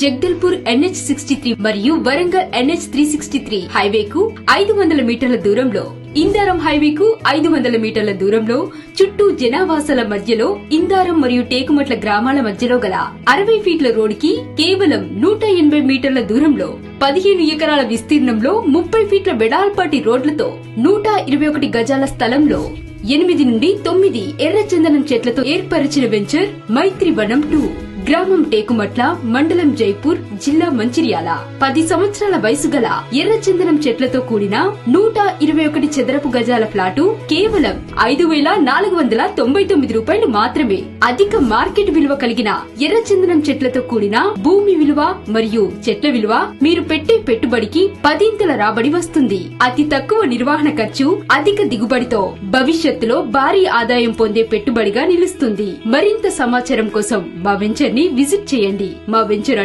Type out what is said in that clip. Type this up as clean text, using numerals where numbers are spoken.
Jagdalpur NH63 మరియు Warangal NH363 హైవేకు 500 మీటర్ల దూరంలో, ఇందారం హైవేకు 500 మీటర్ల దూరంలో, చుట్టూ జనావాసాల మధ్యలో ఇందారం మరియు టేకుమట్ల గ్రామాల మధ్యలో గల 60 ఫీట్ల రోడ్డుకి కేవలం 180 మీటర్ల దూరంలో 15 ఎకరాల విస్తీర్ణంలో 30 ఫీట్ల వెడల్పాటి రోడ్లతో 121 గజాల స్థలంలో 8 నుండి 9 ఎర్రచందనం చెట్లతో ఏర్పరిచిన వెంచర్ మైత్రి వనం 2. గ్రామం టేకుమట్ల, మండలం జైపూర్, జిల్లా మంచిర్యాల. 10 సంవత్సరాల వయసు గల ఎర్రచందనం చెట్లతో కూడిన 121 చదరపు గజాల ఫ్లాటు కేవలం 5,499 రూపాయలు మాత్రమే. అధిక మార్కెట్ విలువ కలిగిన ఎర్రచందనం చెట్లతో కూడిన భూమి విలువ మరియు చెట్ల విలువ మీరు పెట్టే పెట్టుబడికి 10 రాబడి వస్తుంది. అతి తక్కువ నిర్వహణ ఖర్చు, అధిక దిగుబడితో భవిష్యత్తులో భారీ ఆదాయం పొందే పెట్టుబడిగా నిలుస్తుంది. మరింత సమాచారం కోసం మా వెంచర్ ని విజిట్ చేయండి. మా వెంచర్